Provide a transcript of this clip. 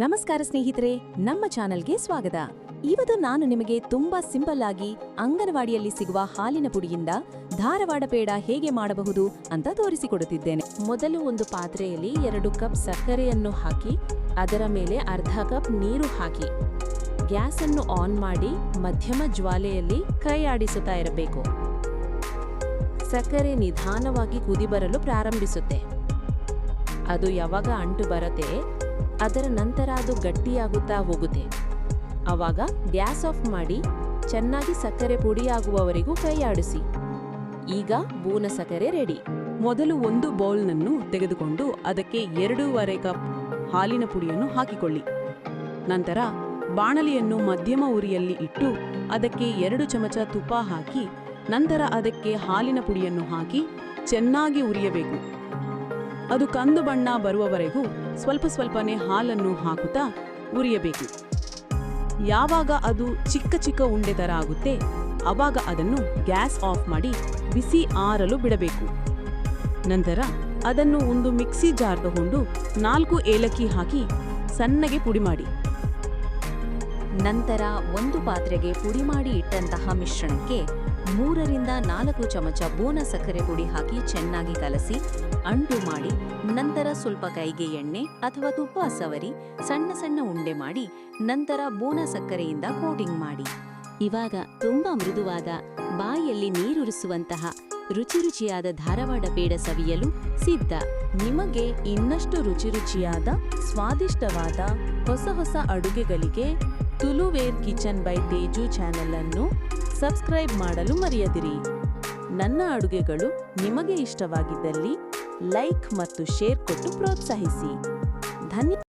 ನಮಸ್ಕಾರ ಸ್ನೇಹಿತರೆ, ನಮ್ಮ ಚಾನೆಲ್ಗೆ ಸ್ವಾಗತ. ಇವತ್ತು ನಾನು ನಿಮಗೆ ತುಂಬಾ ಸಿಂಪಲ್ ಆಗಿ ಅಂಗನವಾಡಿಯಲ್ಲಿ ಸಿಗುವ ಹಾಲಿನ ಪುಡಿಯಿಂದ ಧಾರವಾಡ ಪೇಡ ಹೇಗೆ ಮಾಡಬಹುದು ಅಂತ ತೋರಿಸಿಕೊಡುತ್ತಿದ್ದೇನೆ. ಮೊದಲು ಒಂದು ಪಾತ್ರೆಯಲ್ಲಿ 2 ಕಪ್ ಸಕ್ಕರೆಯನ್ನು ಹಾಕಿ ಅದರ ಮೇಲೆ ಅರ್ಧ ಕಪ್ ನೀರು ಹಾಕಿ ಗ್ಯಾಸ್ ಅನ್ನು ಆನ್ ಮಾಡಿ ಮಧ್ಯಮ ಜ್ವಾಲೆಯಲ್ಲಿ ಕೈ ಆಡಿಸುತ್ತಾ ಇರಬೇಕು. ಸಕ್ಕರೆ ನಿಧಾನವಾಗಿ ಕುದಿ ಬರಲು ಪ್ರಾರಂಭಿಸುತ್ತೆ. ಅದು ಯಾವಾಗ ಅಂಟು ಬರುತ್ತೆ ಅದರ ನಂತರ ಅದು ಗಟ್ಟಿಯಾಗುತ್ತಾ ಹೋಗುತ್ತೆ. ಆವಾಗ ಗ್ಯಾಸ್ ಆಫ್ ಮಾಡಿ ಚೆನ್ನಾಗಿ ಸಕ್ಕರೆ ಪುಡಿಯಾಗುವವರೆಗೂ ಕೈ ಆಡಿಸಿ. ಈಗ ಬೂನ ಸಕ್ಕರೆ ರೆಡಿ. ಮೊದಲು ಒಂದು ಬೌಲ್ನನ್ನು ತೆಗೆದುಕೊಂಡು ಅದಕ್ಕೆ 2.5 ಕಪ್ ಹಾಲಿನ ಪುಡಿಯನ್ನು ಹಾಕಿಕೊಳ್ಳಿ. ನಂತರ ಬಾಣಲಿಯನ್ನು ಮಧ್ಯಮ ಉರಿಯಲ್ಲಿ ಇಟ್ಟು ಅದಕ್ಕೆ 2 ಚಮಚ ತುಪ್ಪ ಹಾಕಿ ನಂತರ ಅದಕ್ಕೆ ಹಾಲಿನ ಪುಡಿಯನ್ನು ಹಾಕಿ ಚೆನ್ನಾಗಿ ಉರಿಯಬೇಕು. ಅದು ಕಂದು ಬಣ್ಣ ಬರುವವರೆಗೂ ಸ್ವಲ್ಪ ಸ್ವಲ್ಪನೇ ಹಾಲನ್ನು ಹಾಕುತ್ತಾ ಉರಿಯಬೇಕು. ಯಾವಾಗ ಅದು ಚಿಕ್ಕ ಚಿಕ್ಕ ಉಂಡೆ ಥರ ಆಗುತ್ತೆ ಆವಾಗ ಅದನ್ನು ಗ್ಯಾಸ್ ಆಫ್ ಮಾಡಿ ಬಿಸಿ ಆರಲು ಬಿಡಬೇಕು. ನಂತರ ಅದನ್ನು ಒಂದು ಮಿಕ್ಸಿ ಜಾರ್ ತಗೊಂಡು 4 ಏಲಕ್ಕಿ ಹಾಕಿ ಸಣ್ಣಗೆ ಪುಡಿ ಮಾಡಿ. ನಂತರ ಒಂದು ಪಾತ್ರೆಗೆ ಪುಡಿ ಮಾಡಿ ಇಟ್ಟಂತಹ ಮಿಶ್ರಣಕ್ಕೆ 3ರಿಂದ 4 ಚಮಚ ಬೋನ ಸಕ್ಕರೆ ಪುಡಿ ಹಾಕಿ ಚೆನ್ನಾಗಿ ಕಲಸಿ ಅಂಟು ಮಾಡಿ ನಂತರ ಸ್ವಲ್ಪ ಕೈಗೆ ಎಣ್ಣೆ ಅಥವಾ ತುಪ್ಪ ಸವರಿ ಸಣ್ಣ ಸಣ್ಣ ಉಂಡೆ ಮಾಡಿ ನಂತರ ಬೋನ ಸಕ್ಕರೆಯಿಂದ ಕೋಟಿಂಗ್ ಮಾಡಿ. ಇವಾಗ ತುಂಬಾ ಮೃದುವಾದ ಬಾಯಲ್ಲಿ ನೀರುರಿಸುವಂತಹ ರುಚಿಯಾದ ಧಾರವಾಡ ಪೇಡ ಸವಿಯಲು ಸಿದ್ಧ. ನಿಮಗೆ ಇನ್ನಷ್ಟು ರುಚಿಯಾದ ಸ್ವಾದಿಷ್ಟವಾದ ಹೊಸ ಅಡುಗೆಗಳಿಗೆ ತುಳುವೇರ್ ಕಿಚನ್ ಬೈ ತೇಜು ಚಾನೆಲ್ ಅನ್ನು ಸಬ್ಸ್ಕ್ರೈಬ್ ಮಾಡಲು ಮರೆಯದಿರಿ. ನನ್ನ ಅಡುಗೆಗಳು ನಿಮಗೆ ಇಷ್ಟವಾಗಿದ್ದಲ್ಲಿ ಲೈಕ್ ಮತ್ತು ಶೇರ್ ಕೊಟ್ಟು ಪ್ರೋತ್ಸಾಹಿಸಿ.